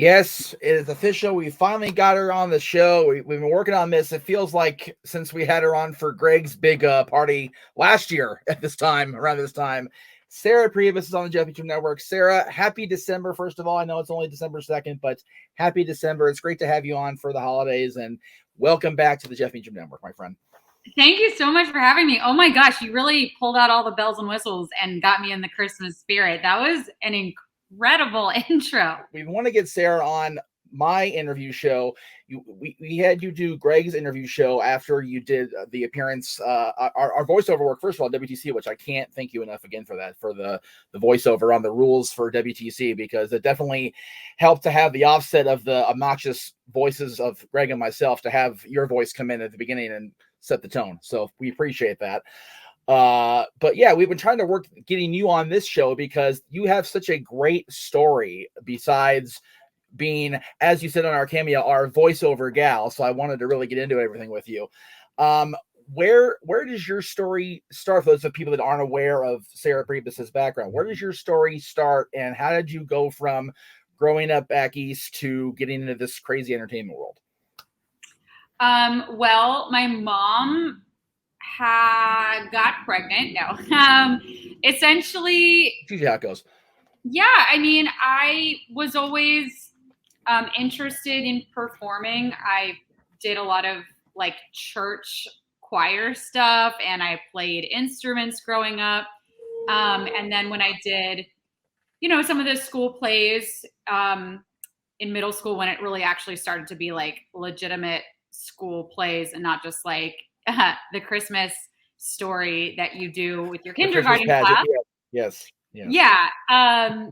Yes, it is official. We finally got her on the show. We've been working on this. It feels like since we had her on for Greg's big party last year at this time, around this time. Sarah Pribis is on the Jeff Meacham Network. Sarah, happy December, first of all. I know it's only December 2nd, but happy December. It's great to have you on for the holidays, and welcome back to the Jeff Meacham Network, my friend. Thank you so much for having me. Oh my gosh, you really pulled out all the bells and whistles and got me in the Christmas spirit. That was an incredible intro. We want to get Sarah on my interview show. We had you do Greg's interview show after you did the appearance, our voiceover work, first of all, WTC, which I can't thank you enough again for that, for the voiceover on the rules for WTC, because it definitely helped to have the offset of the obnoxious voices of Greg and myself, to have your voice come in at the beginning and set the tone. So we appreciate that. But yeah, we've been trying to work getting you on this show because you have such a great story, besides being, as you said on our cameo, our voiceover gal. So I wanted to really get into everything with you. Where does your story start? For those of people that aren't aware of Sarah Pribis' background, where does your story start, and how did you go from growing up back east to getting into this crazy entertainment world? Well, my mom got pregnant. No, essentially, Usually how it goes. Yeah, I mean, I was always interested in performing. I did a lot of like church choir stuff, and I played instruments growing up. And then when I did, some of the school plays in middle school, when it really actually started to be like legitimate school plays and not just like the Christmas story that you do with your kindergarten class. Yes. Yeah. I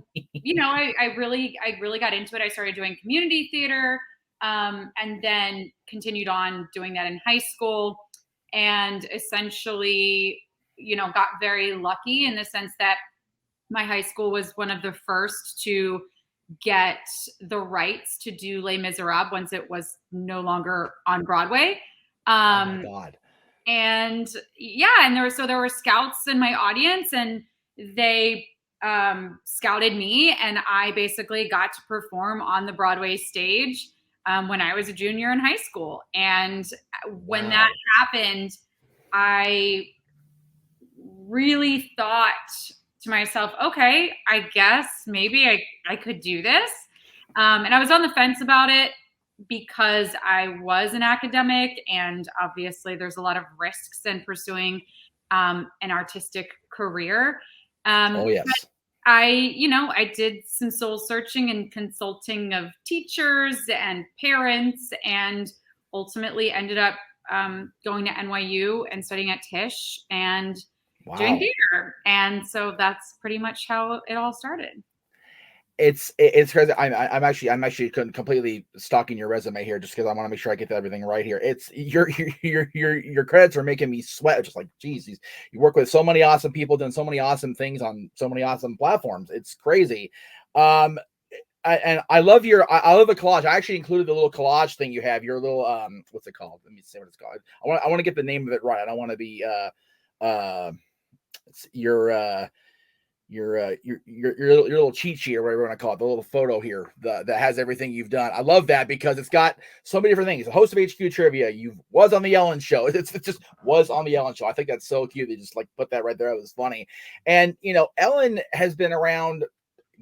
really got into it. I started doing community theater, and then continued on doing that in high school, and essentially, got very lucky in the sense that my high school was one of the first to get the rights to do Les Miserables once it was no longer on Broadway. Oh my God. And yeah, and there were scouts in my audience, and they scouted me, and I basically got to perform on the Broadway stage when I was a junior in high school. And when that happened, I really thought to myself, okay, I guess maybe I could do this. And I was on the fence about it because I was an academic, and obviously there's a lot of risks in pursuing an artistic career. Oh yes. I did some soul searching and consulting of teachers and parents, and ultimately ended up going to NYU and studying at Tisch and doing theater. And so that's pretty much how it all started. It's crazy. I'm actually completely stalking your resume here, just because I want to make sure I get everything right here. It's your credits are making me sweat. Just like, geez, you work with so many awesome people, doing so many awesome things on so many awesome platforms. It's crazy. And I love I love the collage. I actually included the little collage thing you have. Your little what's it called? Let me see what it's called. I want to get the name of it right. I don't want to be your little cheat sheet, or whatever you want to call it, the little photo here that has everything you've done. I love that because it's got so many different things. The host of HQ Trivia, you was on the Ellen Show. It just was on the Ellen Show. I think that's so cute. They just like put that right there. It was funny. And Ellen has been around.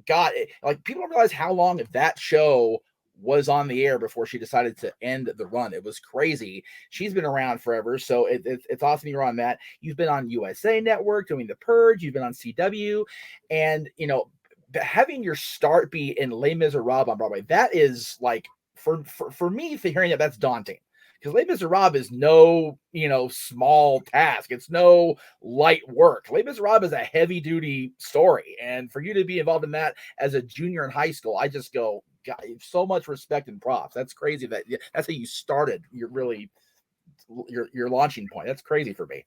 God, like people don't realize how long that show was on the air before she decided to end the run. It was crazy. She's been around forever, so it's awesome you're on that. You've been on USA Network doing The Purge. You've been on CW, and having your start be in Les Miserables on Broadway, that is like for me, hearing that's daunting. Because Les Miserables is no, small task. It's no light work. Les Miserables is a heavy-duty story. And for you to be involved in that as a junior in high school, I just go, God, so much respect and props. That's crazy. That's how you started. You're really your launching point. That's crazy for me.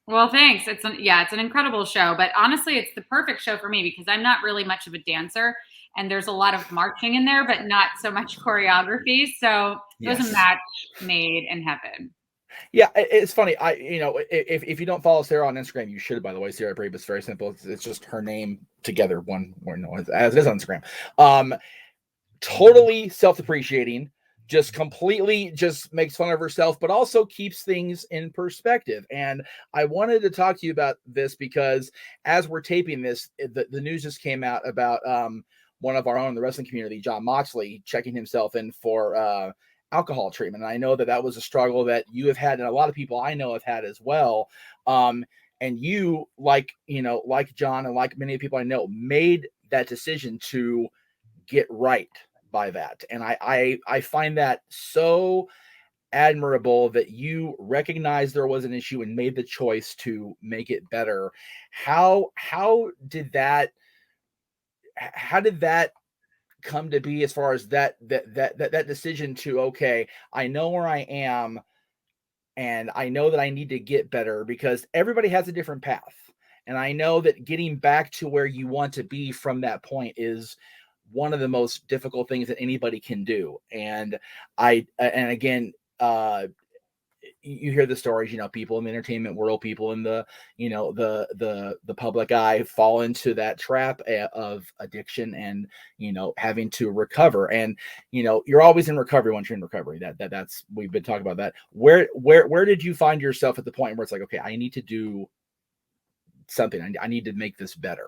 Well, thanks. It's an incredible show. But honestly, it's the perfect show for me because I'm not really much of a dancer. And there's a lot of marching in there, but not so much choreography. So it was a match made in heaven. Yeah, it's funny. If you don't follow Sarah on Instagram, you should. By the way, Sarah Pribis, very simple. It's just her name together, one word, as it is on Instagram. totally self-depreciating, just completely just makes fun of herself, but also keeps things in perspective. And I wanted to talk to you about this because as we're taping this, the news just came out about one of our own in the wrestling community, John Moxley, checking himself in for alcohol treatment. And I know that that was a struggle that you have had, and a lot of people I know have had as well. And you, like John and like many people I know, made that decision to get right by that. And I find that so admirable that you recognized there was an issue and made the choice to make it better. How did that come to be, as far as that decision to, okay, I know where I am and I know that I need to get better, because everybody has a different path. And I know that getting back to where you want to be from that point is one of the most difficult things that anybody can do. And again, you hear the stories, people in the entertainment world, people in the, the public eye fall into that trap of addiction and, having to recover. And, you're always in recovery once you're in recovery. That's, we've been talking about that. Where did you find yourself at the point where it's like, okay, I need to do something. I need to make this better?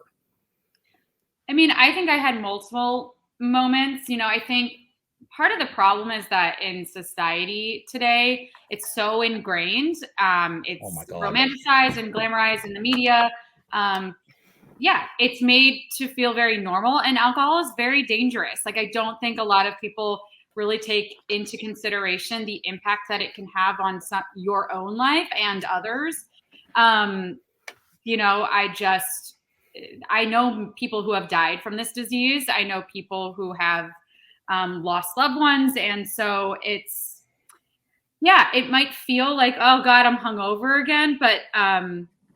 I mean, I think I had multiple moments. I think part of the problem is that in society today, it's so ingrained. It's romanticized and glamorized in the media. It's made to feel very normal, and alcohol is very dangerous. Like, I don't think a lot of people really take into consideration the impact that it can have on your own life and others. I know people who have died from this disease. I know people who have lost loved ones. And so it might feel like, oh God, I'm hungover again. But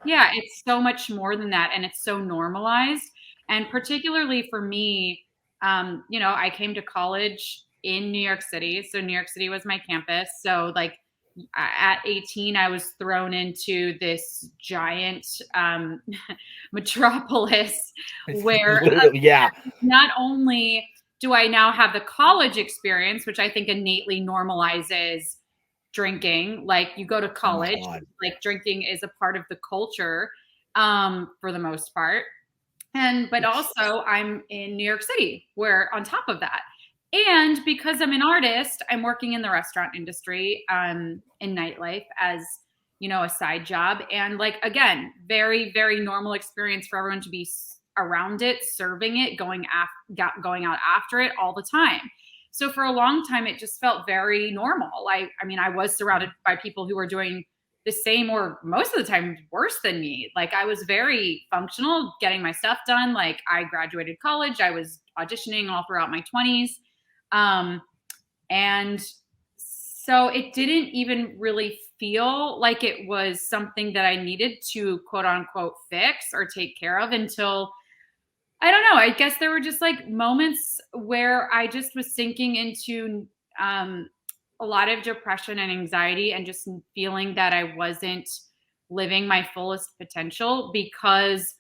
it's so much more than that. And it's so normalized. And particularly for me, I came to college in New York City. So New York City was my campus. So like, at 18, I was thrown into this giant metropolis where not only do I now have the college experience, which I think innately normalizes drinking. Like, you go to college, like drinking is a part of the culture for the most part. But also I'm in New York City, where on top of that, and because I'm an artist, I'm working in the restaurant industry, in nightlife as, a side job. And like, again, very, very normal experience for everyone to be around it, serving it, going out after it all the time. So for a long time, it just felt very normal. I was surrounded by people who were doing the same, or most of the time worse than me. Like, I was very functional, getting my stuff done. Like, I graduated college. I was auditioning all throughout my 20s. And so it didn't even really feel like it was something that I needed to quote unquote fix or take care of until, I don't know, I guess there were just like moments where I just was sinking into a lot of depression and anxiety, and just feeling that I wasn't living my fullest potential, because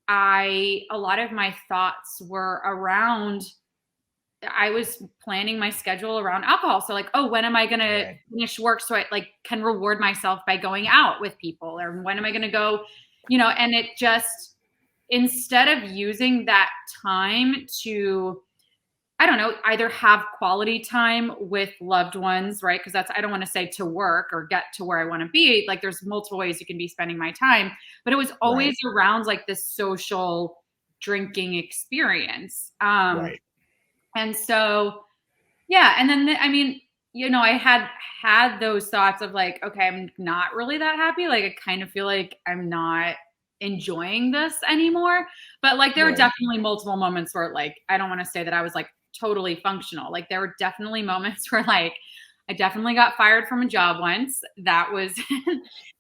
a lot of my thoughts were around, I was planning my schedule around alcohol. So like, oh, when am I going to finish work so I like can reward myself by going out with people? Or when am I going to go, and it just, instead of using that time to, I don't know, either have quality time with loved ones, right? Because I don't want to say to work or get to where I want to be. Like, there's multiple ways you can be spending my time, but it was always around like this social drinking experience. And so, and then, I had those thoughts of like, okay, I'm not really that happy. Like, I kind of feel like I'm not enjoying this anymore. But like, there were definitely multiple moments where, like, I don't want to say that I was like totally functional. Like, there were definitely moments where like, I definitely got fired from a job once. That was,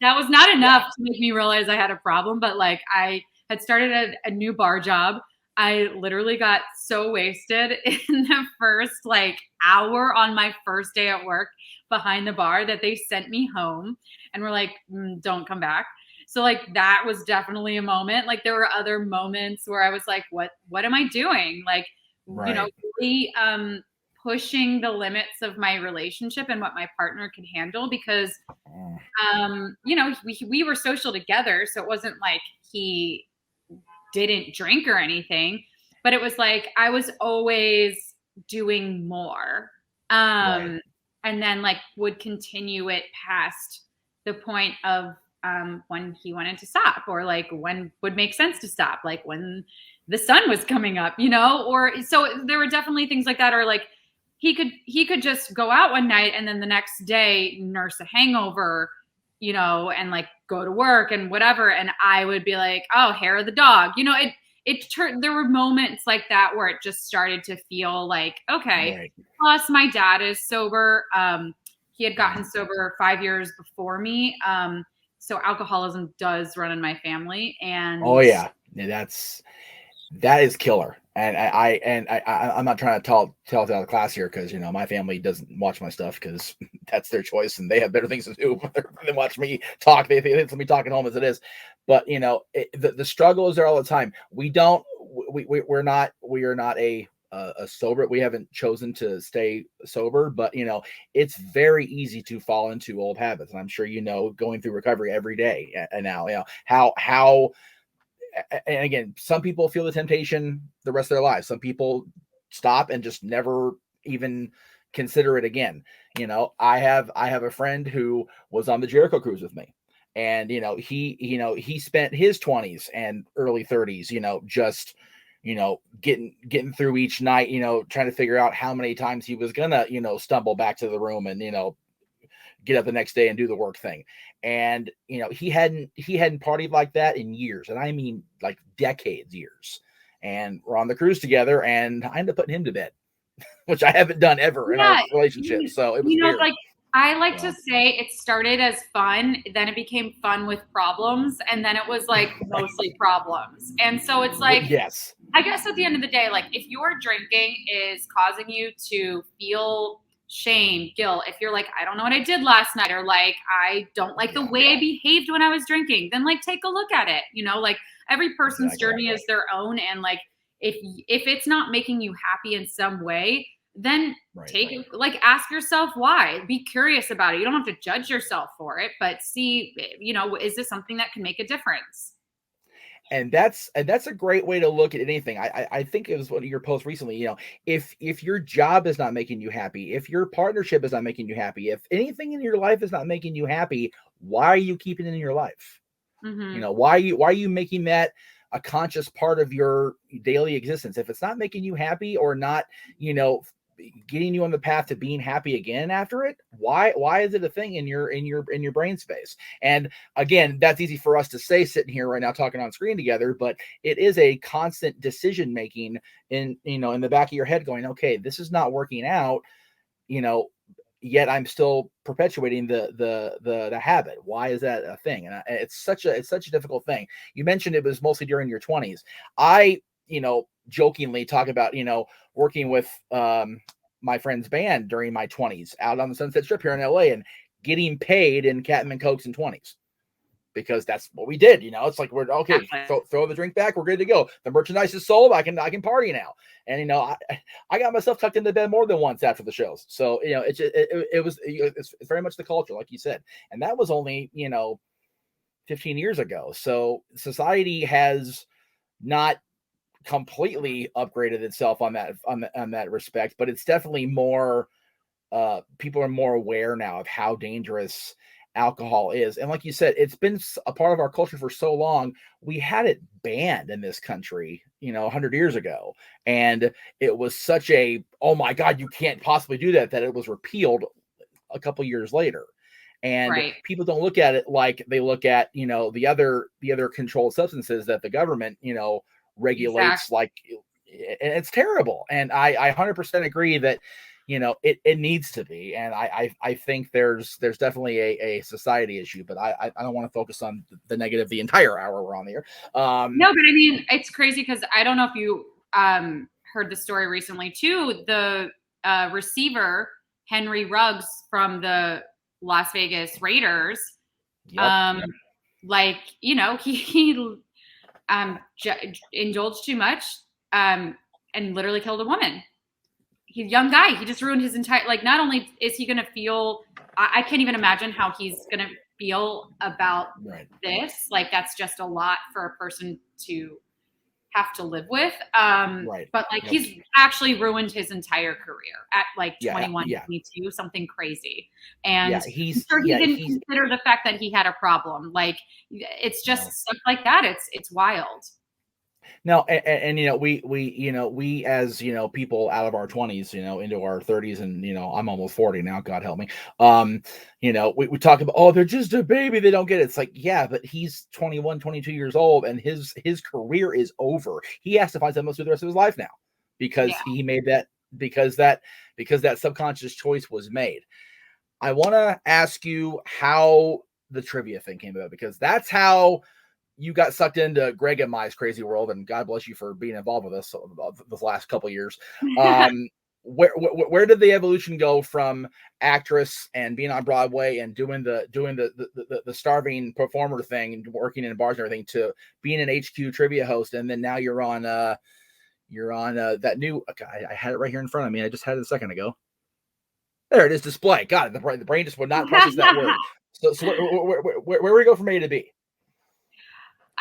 that was not enough to make me realize I had a problem. But like, I had started a new bar job. I literally got so wasted in the first like hour on my first day at work behind the bar that they sent me home and were like, don't come back. So like, that was definitely a moment. Like, there were other moments where I was like, what am I doing? Like, Right. really pushing the limits of my relationship and what my partner could handle, because Mm. we were social together, so it wasn't like he didn't drink or anything, but it was like I was always doing more. Right. And then like would continue it past the point of when he wanted to stop, or like when would make sense to stop, like when the sun was coming up, or so there were definitely things like that, or like he could just go out one night and then the next day nurse a hangover, and like go to work and whatever. And I would be like, oh, hair of the dog. It turned, there were moments like that where it just started to feel like, okay. Right. Plus my dad is sober. He had gotten sober 5 years before me. So alcoholism does run in my family. And Oh yeah. That is killer. And I'm not trying to tell it out of class here, because my family doesn't watch my stuff because that's their choice and they have better things to do than watch me talk. They let me talk at home as it is. But the struggle is there all the time. We are not a sober. We haven't chosen to stay sober, but it's very easy to fall into old habits. And I'm sure going through recovery every day. And now how and again, some people feel the temptation the rest of their lives. Some people stop and just never even consider it again. I have a friend who was on the Jericho cruise with me, and he spent his 20s and early 30s, just getting through each night, trying to figure out how many times he was gonna stumble back to the room and get up the next day and do the work thing. And he hadn't partied like that in years, and I mean like decades, years. And we're on the cruise together, and I ended up putting him to bed, which I haven't done ever in our yeah, relationship. So it was weird. like I like to say it started as fun, then it became fun with problems, and then it was like mostly problems. And so it's like, yes, I guess at the end of the day, like if your drinking is causing you to feel shame, guilt, if you're like, I don't know what I did last night, or like, I don't like the way I behaved when I was drinking, then like take a look at it. Like every person's journey is their own. And like, if it's not making you happy in some way, then like ask yourself why. Be curious about it. You don't have to judge yourself for it, but see, is this something that can make a difference? And that's a great way to look at anything. I think it was one of your posts recently. If your job is not making you happy, if your partnership is not making you happy, if anything in your life is not making you happy, why are you keeping it in your life? Mm-hmm. Why are you making that a conscious part of your daily existence? If it's not making you happy, or not, getting you on the path to being happy again after it, why is it a thing in your brain space? And again, that's easy for us to say sitting here right now talking on screen together, but it is a constant decision making in the back of your head, going, okay, this is not working out, yet I'm still perpetuating the habit. Why is that a thing? And it's such a difficult thing. You mentioned it was mostly during your 20s. I jokingly talk about working with my friend's band during my 20s out on the Sunset Strip here in LA, and getting paid in Captain Cokes and 20s, because that's what we did. It's like, we're okay, throw the drink back, we're good to go, the merchandise is sold, I can party now. And I got myself tucked into bed more than once after the shows. So it's very much the culture, like you said. And that was only 15 years ago. So society has not completely upgraded itself on that respect, but it's definitely more, people are more aware now of how dangerous alcohol is. And like you said, it's been a part of our culture for so long. We had it banned in this country 100 years ago, and it was such a, oh my god, you can't possibly do that it was repealed a couple years later. And people don't look at it like they look at the other controlled substances that the government regulates. Exactly. Like, and it's terrible. And I 100% agree that it needs to be. And I think there's definitely a society issue, but I don't want to focus on the negative the entire hour we're on the air. No, but I mean, it's crazy because I don't know if you heard the story recently too. The receiver Henry Ruggs from the Las Vegas Raiders, like he indulged too much, and literally killed a woman. He's a young guy. He just ruined his entire, like, not only is he going to feel, I can't even imagine how he's going to feel about this. Like, that's just a lot for a person to have to live with. But like, he's actually ruined his entire career at like 21, 22, something crazy. And he's sure he didn't consider the fact that he had a problem. Like, it's just stuff like that. It's wild. No, and we as people out of our 20s, into our 30s, and I'm almost 40 now, God help me. We talk about, oh, they're just a baby, they don't get it. It's like, yeah, but he's 21, 22 years old, and his career is over. He has to find something else to do the rest of his life now, because he made that, because that subconscious choice was made. I want to ask you how the trivia thing came about, because that's how you got sucked into Greg and Mai's crazy world, and God bless you for being involved with us the last couple of years. Where did the evolution go from actress and being on Broadway and doing the starving performer thing and working in bars and everything, to being an HQ trivia host, and then now you're on that new, I had it right here in front of me. I just had it a second ago. There it is, display. God, the brain just would not process that word. So where we go from A to B?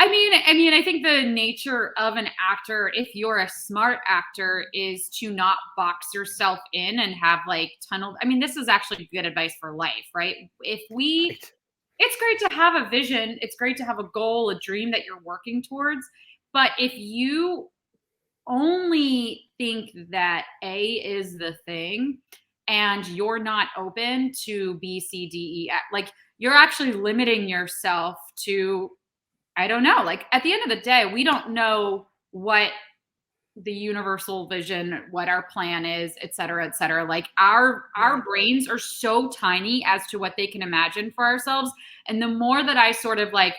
I mean, I think the nature of an actor, if you're a smart actor, is to not box yourself in and have like tunnel. I mean, this is actually good advice for life, right? It's great to have a vision. It's great to have a goal, a dream that you're working towards. But if you only think that A is the thing, and you're not open to B, C, D, E, like, you're actually limiting yourself to, I don't know, like, at the end of the day, we don't know what the universal vision, what our plan is, et cetera, et cetera. Like, our brains are so tiny as to what they can imagine for ourselves. And the more that I sort of like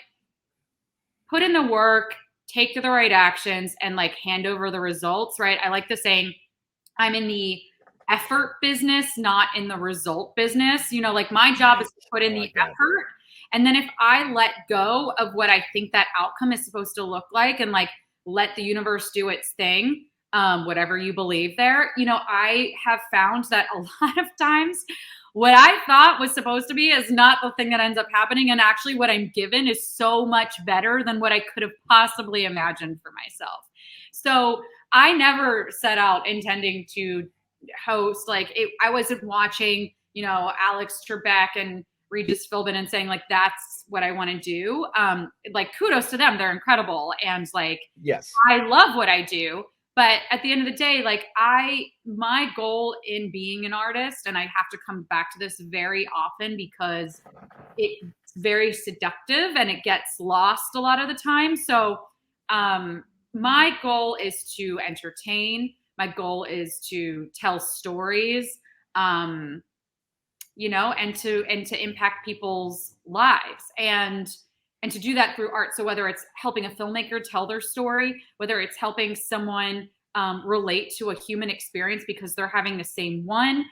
put in the work, take the right actions, and like hand over the results, right? I like the saying, I'm in the effort business, not in the result business. Like, my job is to put in the effort. And then if I let go of what I think that outcome is supposed to look like, and like let the universe do its thing, whatever you believe there, I have found that a lot of times what I thought was supposed to be is not the thing that ends up happening. And actually what I'm given is so much better than what I could have possibly imagined for myself. So I never set out intending to host. Like, I wasn't watching, Alex Trebek and Regis Philbin and saying like, that's what I want to do. Like, kudos to them. They're incredible. And like, yes, I love what I do. But at the end of the day, like, my goal in being an artist, and I have to come back to this very often because it's very seductive and it gets lost a lot of the time. So my goal is to entertain. My goal is to tell stories. And to impact people's lives, and to do that through art. So whether it's helping a filmmaker tell their story, whether it's helping someone relate to a human experience because they're having the same one,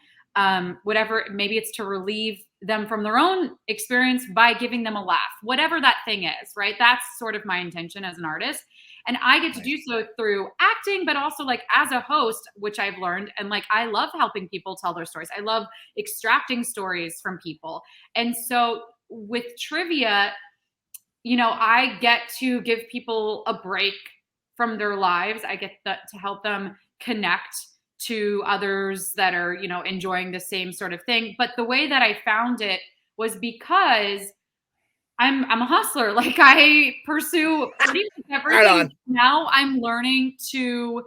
whatever, maybe it's to relieve them from their own experience by giving them a laugh, whatever that thing is, right? That's sort of my intention as an artist. And I get to do so through acting, but also like as a host, which I've learned. And like, I love helping people tell their stories. I love extracting stories from people. And so with trivia, I get to give people a break from their lives. I get to help them connect to others that are, enjoying the same sort of thing. But the way that I found it was because I'm a hustler. Like, I pursue pretty much everything. Right. Now I'm learning to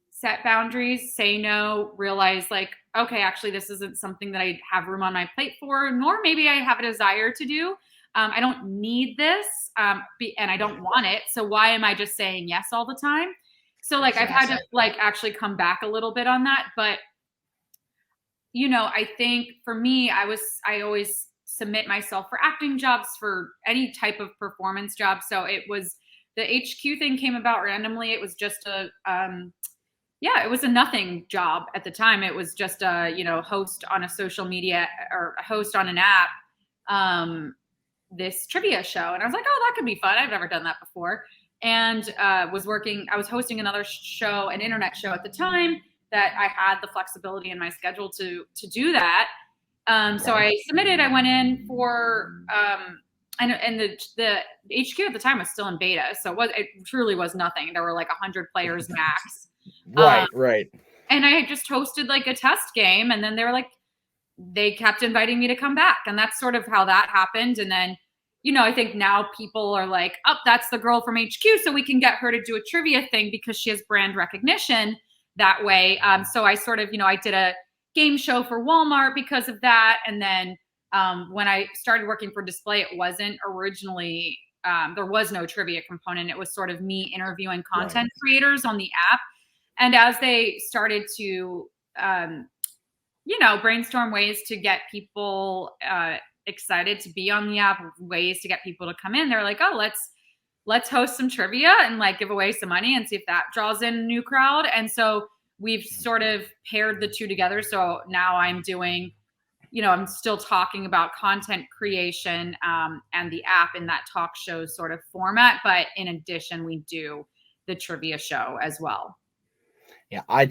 set boundaries, say no, realize like, okay, actually this isn't something that I have room on my plate for, nor maybe I have a desire to do. I don't need this, and I don't want it. So why am I just saying yes all the time? So like, I've had to like actually come back a little bit on that. But, I think for me, I always submit myself for acting jobs, for any type of performance job. So it was, the HQ thing came about randomly. It was just it was a nothing job at the time. It was just a, host on a social media, or a host on an app, this trivia show. And I was like, oh, that could be fun. I've never done that before. and I was hosting another show, an internet show at the time, that I had the flexibility in my schedule to do that. So I submitted. I went in for and the HQ at the time was still in beta, so it truly was nothing. There were like 100 players max. Right. And I had just hosted like a test game, and then they kept inviting me to come back, and that's sort of how that happened. And then, I think now people are like, oh, that's the girl from HQ, so we can get her to do a trivia thing because she has brand recognition that way. So I sort of, I did a game show for Walmart because of that. And then when I started working for Display, it wasn't originally, there was no trivia component. It was sort of me interviewing content creators on the app. And as they started to, brainstorm ways to get people excited to be on the app, ways to get people to come in, they're like, oh, let's host some trivia and like give away some money and see if that draws in a new crowd. And so we've sort of paired the two together. So now I'm doing, I'm still talking about content creation and the app in that talk show sort of format. But in addition, we do the trivia show as well. Yeah, I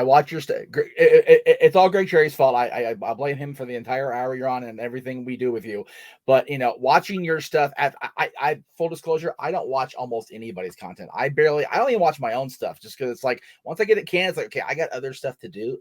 watch your stuff. It's all Greg Cherry's fault. I blame him for the entire hour you're on and everything we do with you. But watching your stuff, I full disclosure, I don't watch almost anybody's content. I don't even watch my own stuff just because it's like once I get it canned, it's like, okay, I got other stuff to do.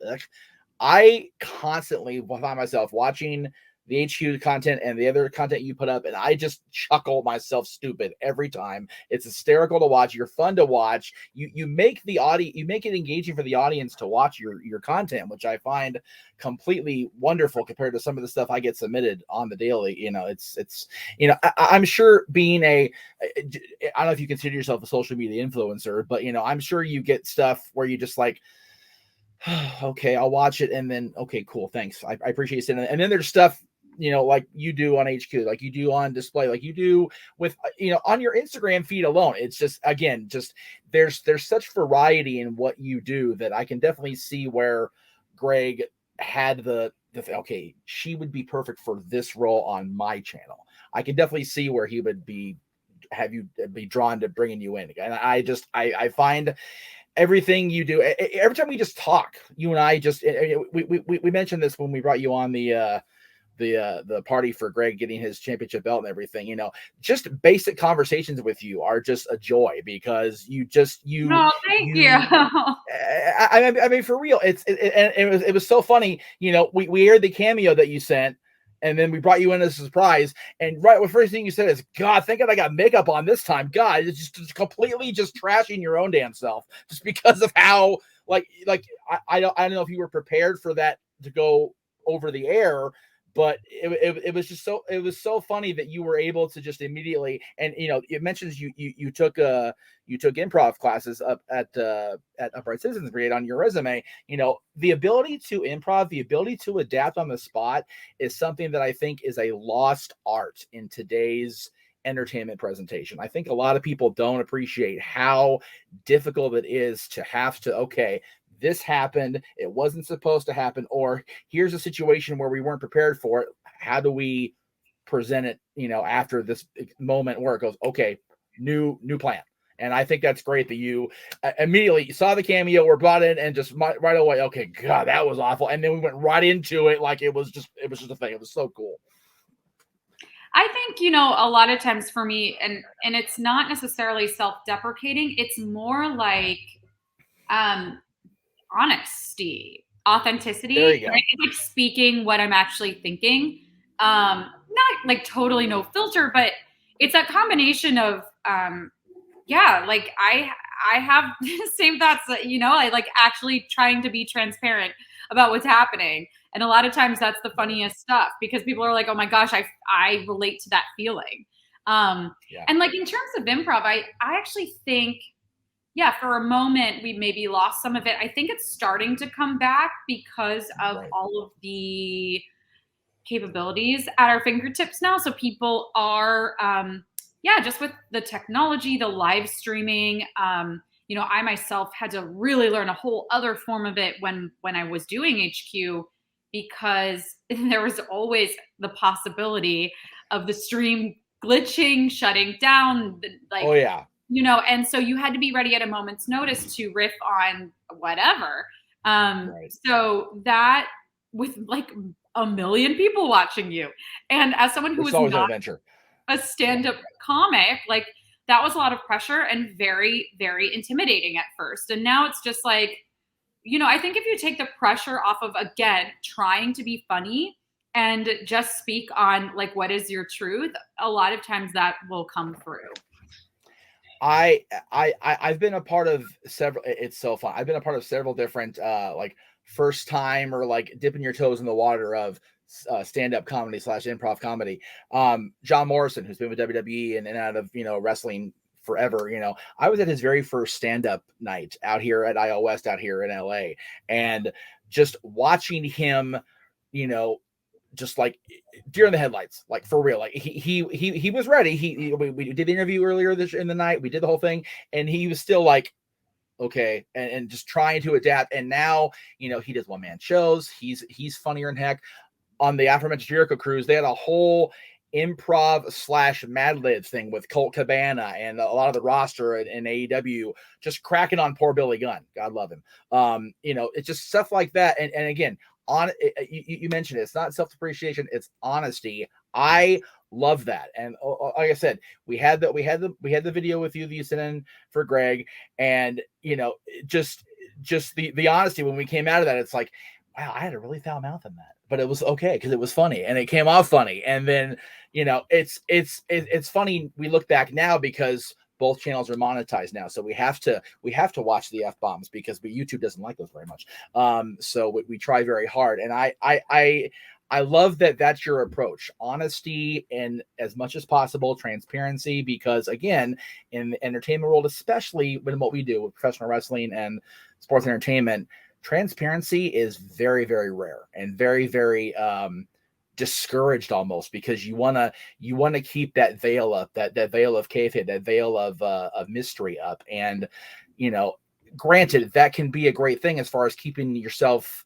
I constantly find myself watching the HQ content and the other content you put up, and I just chuckle myself stupid every time. It's hysterical to watch. You're fun to watch. You make it engaging for the audience to watch your content, which I find completely wonderful compared to some of the stuff I get submitted on the daily. I'm sure being I don't know if you consider yourself a social media influencer, but I'm sure you get stuff where you just like, okay, I'll watch it, and then okay, cool, thanks. I appreciate it. And then there's stuff like you do on HQ, like you do on Display, like you do with on your Instagram feed alone. It's just there's such variety in what you do that I can definitely see where Greg had the okay, she would be perfect for this role on my channel. I can definitely see where he would have you be drawn to bringing you in. And I find everything you do, every time we just talk, you and I just we mentioned this when we brought you on the party for Greg getting his championship belt and everything. Just basic conversations with you are just a joy because you. Oh, thank you. I mean, for real, it was so funny. We aired the cameo that you sent. And then we brought you in as a surprise. And the first thing you said is, God, thank God I got makeup on this time. God, it's just completely just trashing your own damn self just because of how, I don't know if you were prepared for that to go over the air, but it was just so, it was so funny that you were able to just immediately, and it mentions you took improv classes up at Upright Citizens Brigade on your resume. The ability to improv, the ability to adapt on the spot is something that I think is a lost art in today's entertainment presentation. I think a lot of people don't appreciate how difficult it is to have to, okay, this happened, it wasn't supposed to happen, or here's a situation where we weren't prepared for it. How do we present it, after this moment where it goes, okay, new plan. And I think that's great that you immediately saw the cameo, were brought in, and just right away, okay, God, that was awful. And then we went right into it like it was just a thing. It was so cool. I think, a lot of times for me, and it's not necessarily self-deprecating, it's more like honesty, authenticity, right? Like speaking what I'm actually thinking. Not like totally no filter, but it's a combination of like I have the same thoughts that, I like actually trying to be transparent about what's happening. And a lot of times that's the funniest stuff because people are like, oh my gosh, I relate to that feeling. And like in terms of improv, I actually think, for a moment we maybe lost some of it. I think it's starting to come back because of all of the capabilities at our fingertips now. So people are, just with the technology, the live streaming, I myself had to really learn a whole other form of it when I was doing HQ, because there was always the possibility of the stream glitching, shutting down, like, oh yeah, you know, and so you had to be ready at a moment's notice to riff on whatever. right. So that with like a million people watching you, and as someone who It's was always an not adventure. a stand-up comic, like that was a lot of pressure and very, very intimidating at first. And now it's just like, you know, I think if you take the pressure off of, again, trying to be funny and just speak on like what is your truth, a lot of times that will come through. I've been a part of several. It's so fun. I've been a part of several different like first time or like dipping your toes in the water of stand up comedy / improv comedy. John Morrison, who's been with WWE and out of wrestling forever. I was at his very first stand up night out here at IO West out here in LA, and just watching him, you know, just like deer in the headlights, like for real. Like he was ready. We did the interview earlier this in the night. We did the whole thing, and he was still like, okay, and just trying to adapt. And now, he does one man shows. He's funnier than heck. On the aforementioned Jericho cruise, they had a whole improv / Mad Libs thing with Colt Cabana and a lot of the roster in AEW just cracking on poor Billy Gunn. God love him. It's just stuff like that. And again, you mentioned it. It's not self-depreciation, it's honesty. I love that. And like I said, we had the video with you that you sent in for Greg, and just the honesty when we came out of that. It's like, wow, I had a really foul mouth in that, but it was okay because it was funny and it came off funny. And then it's funny. We look back now because both channels are monetized now, so we have to watch the F-bombs because YouTube doesn't like those very much. So we try very hard, and I love that that's your approach: honesty and as much as possible transparency. Because again, in the entertainment world, especially when what we do with professional wrestling and sports entertainment, transparency is very, very rare and very, very discouraged almost, because you want to keep that veil up, that veil of kayfabe, that veil of mystery up. And granted, that can be a great thing as far as keeping yourself,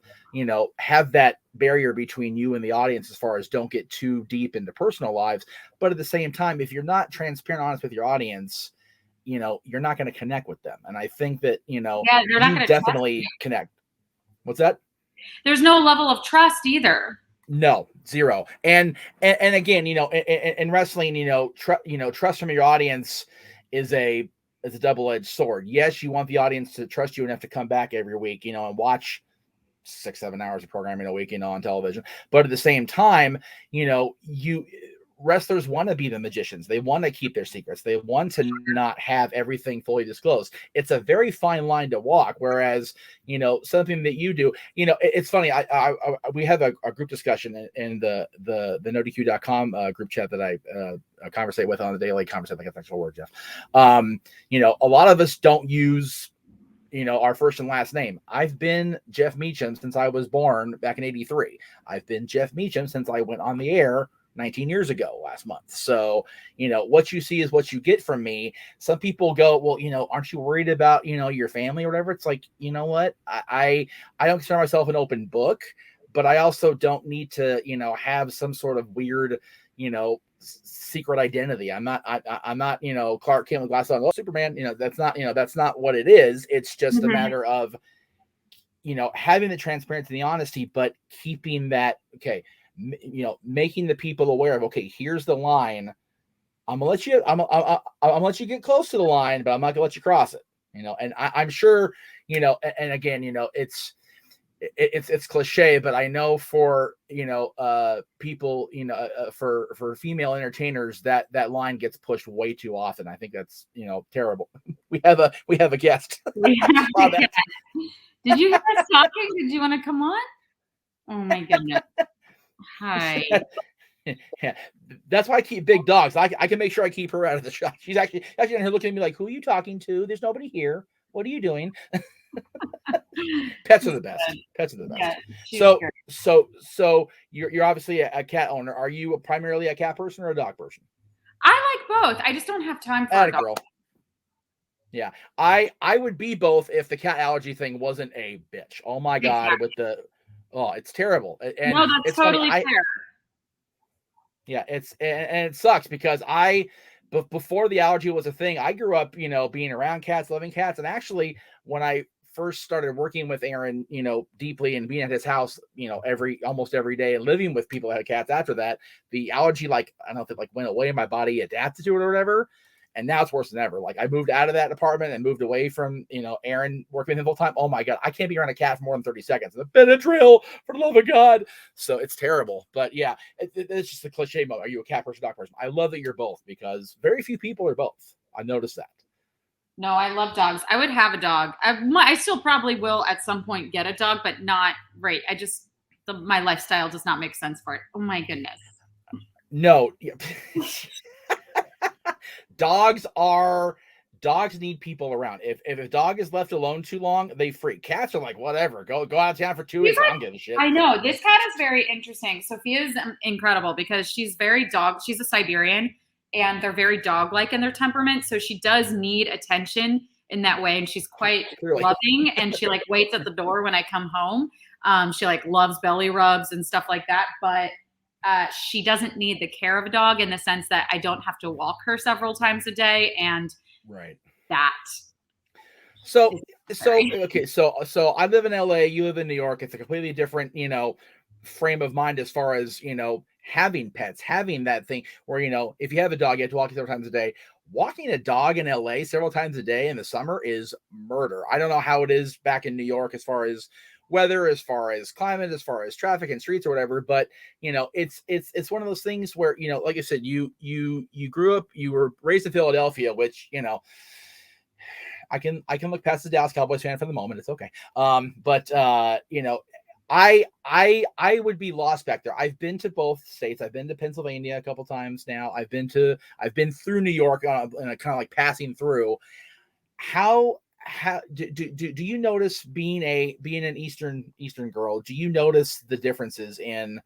have that barrier between you and the audience as far as don't get too deep into personal lives. But at the same time, if you're not transparent, honest with your audience, you're not going to connect with them. And I think that they're not going to definitely connect. What's that? There's no level of trust either. No, zero. And again, in wrestling, trust from your audience is a double-edged sword. Yes, you want the audience to trust you enough to come back every week, and watch 6-7 hours of programming a week, on television. But at the same time, wrestlers want to be the magicians. They want to keep their secrets. They want to not have everything fully disclosed. It's a very fine line to walk. Whereas, something that you do, it's funny. We have a group discussion in the NoDQ.com group chat that I conversate with on a daily. Conversate, like that's a word, Jeff. A lot of us don't use our first and last name. I've been Jeff Meacham since I was born back in '83. I've been Jeff Meacham since I went on the air 19 years ago last month. So, what you see is what you get from me. Some people go, well, aren't you worried about, your family or whatever? It's like, you know what? I don't consider myself an open book, but I also don't need to, have some sort of weird, secret identity. I'm not, Clark Kent with glasses on, Superman, that's not what it is. It's just a matter of, having the transparency and the honesty, but keeping that, okay, making the people aware of, okay, here's the line. I'm gonna let you get close to the line, but I'm not gonna let you cross it. And I'm sure, and again, it's cliche, but I know for people, for female entertainers, that line gets pushed way too often. I think that's terrible. We have a guest. Did you hear us talking? Did you want to come on? Oh my goodness. Hi. Yeah, that's why I keep big dogs. I can make sure I keep her out of the shot. She's actually in here looking at me like, who are you talking to? There's nobody here. What are you doing? Pets are the best. Pets are the best. Yeah, so you're obviously a cat owner. Are you primarily a cat person or a dog person? I like both. I just don't have time for a dog. Girl. Yeah, I would be both if the cat allergy thing wasn't a bitch. Oh my God, exactly. It's terrible. And no, that's totally fair. Yeah, and it sucks because but before the allergy was a thing, I grew up, being around cats, loving cats, and actually when I first started working with Aaron, deeply and being at his house, almost every day and living with people that had cats after that, the allergy, like, I don't know if it like went away, my body adapted to it or whatever. And now it's worse than ever. Like I moved out of that apartment and moved away from, Aaron working with him full time. Oh my God, I can't be around a cat for more than 30 seconds. The Benadryl, for the love of God. So it's terrible. But yeah, it's just a cliche mode. Are you a cat person, dog person? I love that you're both because very few people are both. I noticed that. No, I love dogs. I would have a dog. I still probably will at some point get a dog, but not right. My lifestyle does not make sense for it. Oh my goodness. No. Dogs need people around. If a dog is left alone too long, they freak. Cats are like, whatever, go out of town for 2 weeks. I don't give a shit. I know. This cat is very interesting. Sophia is incredible because she's she's a Siberian, and they're very dog-like in their temperament. So she does need attention in that way. And she's quite loving, and she like waits at the door when I come home. She like loves belly rubs and stuff like that. But she doesn't need the care of a dog in the sense that I don't have to walk her several times a day. And right. That. So I live in LA, you live in New York. It's a completely different, frame of mind as far as, having pets, having that thing where, if you have a dog, you have to walk it several times a day. Walking a dog in LA several times a day in the summer is murder. I don't know how it is back in New York as far as weather, as far as climate, as far as traffic and streets or whatever, but it's one of those things where, like I said, you grew up, you were raised in Philadelphia, which, I can look past the Dallas Cowboys fan for the moment. It's okay. But I would be lost back there. I've been to both states. I've been to Pennsylvania a couple times now. I've been through New York on a kind of like passing through. How do you notice being an Eastern girl? Do you notice the differences in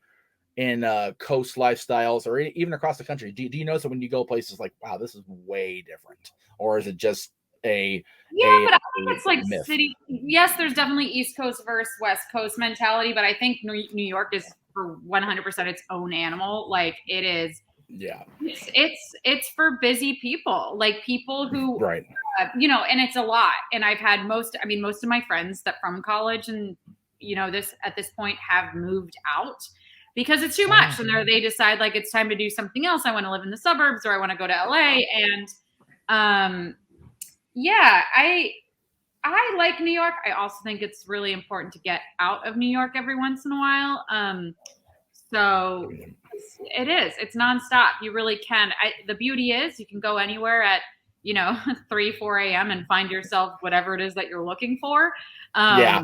coast lifestyles or even across the country? Do you notice that when you go places like, wow, this is way different, or is it just but I think it's like myth? City. Yes, there's definitely East Coast versus West Coast mentality, but I think New York is for 100% its own animal. Like it is. Yeah. It's for busy people, like people who, right. And it's a lot. And I've had most of my friends that from college and, at this point have moved out because it's too much. And they decide like, it's time to do something else. I want to live in the suburbs or I want to go to LA. And, yeah, I like New York. I also think it's really important to get out of New York every once in a while. So it is. It's nonstop. You really can. The beauty is you can go anywhere at 3, 4 a.m. and find yourself whatever it is that you're looking for. Yeah.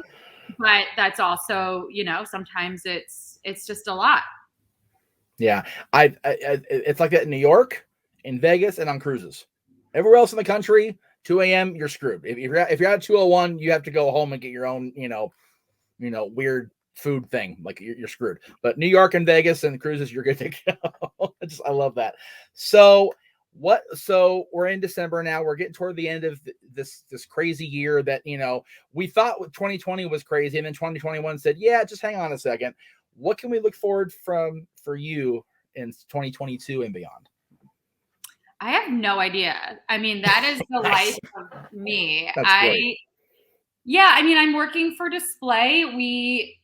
But that's also sometimes it's just a lot. Yeah, it's like that in New York, in Vegas, and on cruises. Everywhere else in the country, 2 a.m. you're screwed. If you're at 2:01, you have to go home and get your own weird food thing. Like you're screwed. But New York and Vegas and cruises, you're good to go. I love that. So we're in December now. We're getting toward the end of this crazy year that we thought 2020 was crazy, and then 2021 said, yeah, just hang on a second. What can we look forward for you in 2022 and beyond? I have no idea. I mean, that is the life of me. That's great. I'm working for Display. We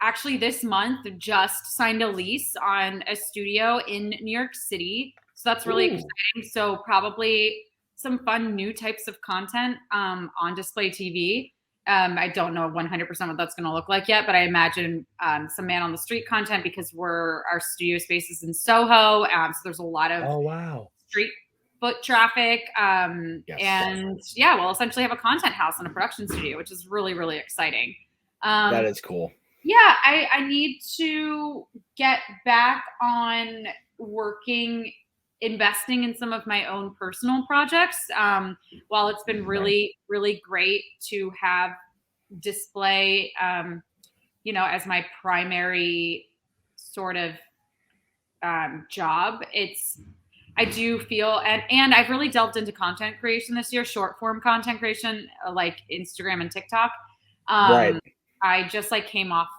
actually this month just signed a lease on a studio in New York City. So that's really exciting. So probably some fun new types of content on Display TV. I don't know 100% what that's going to look like yet, but I imagine some man on the street content because our studio space is in Soho. So there's a lot of street foot traffic. Yes. And we'll essentially have a content house and a production studio, which is really, really exciting. That is cool. Yeah, I need to get back on investing in some of my own personal projects. While it's been really, really great to have Display, as my primary sort of job, I do feel, and I've really delved into content creation this year, short form content creation, like Instagram and TikTok. Right. I just came off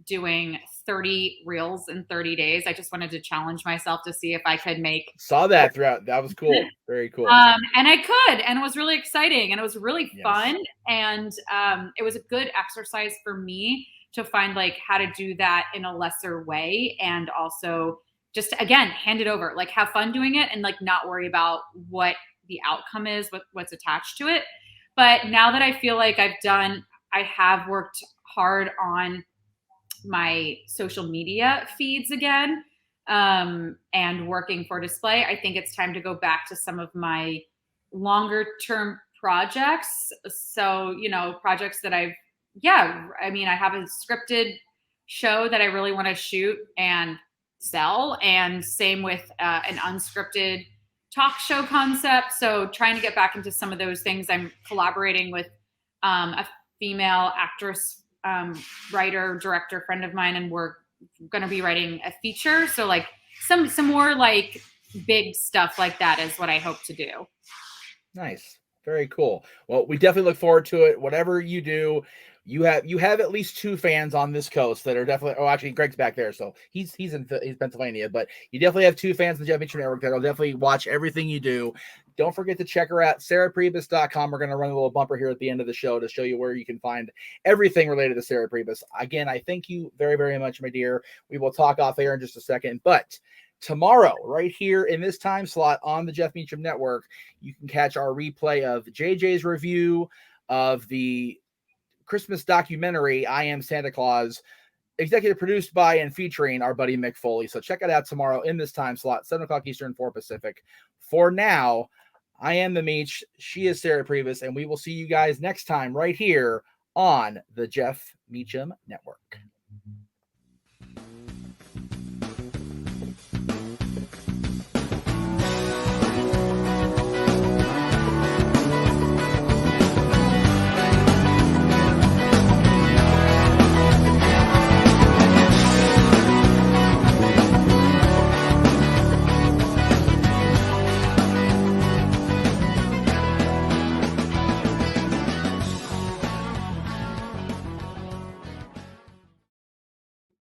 doing 30 reels in 30 days. I just wanted to challenge myself to see if I could make. Saw that throughout. That was cool. Very cool. And I could, and it was really exciting, and it was really fun. And it was a good exercise for me to find like how to do that in a lesser way, and also just again hand it over, like have fun doing it, and like not worry about what the outcome is, what's attached to it. But now that I feel like I have worked hard on my social media feeds again, and working for display, I think it's time to go back to some of my longer term projects. So, projects that I have a scripted show that I really want to shoot and sell, and same with an unscripted talk show concept. So trying to get back into some of those things. I'm collaborating with a female actress, writer, director friend of mine, and we're going to be writing a feature. So like some more like big stuff like that is what I hope to do. Nice. Very cool. Well, we definitely look forward to it. Whatever you do, you have at least 2 fans on this coast that are definitely. Oh, actually, Greg's back there, so he's Pennsylvania. But you definitely have 2 fans of the Jeff Meacham Network that'll definitely watch everything you do. Don't forget to check her out, sarahpribis.com. We're going to run a little bumper here at the end of the show to show you where you can find everything related to Sarah Pribis. Again, I thank you very, very much, my dear. We will talk off air in just a second, but tomorrow, right here in this time slot on the Jeff Meacham Network, you can catch our replay of JJ's review of the Christmas documentary, I Am Santa Claus, executive produced by and featuring our buddy Mick Foley. So check it out tomorrow in this time slot, 7 o'clock Eastern, 4 Pacific. For now, I am the Meach. She is Sarah Pribis, and we will see you guys next time right here on the Jeff Meacham Network.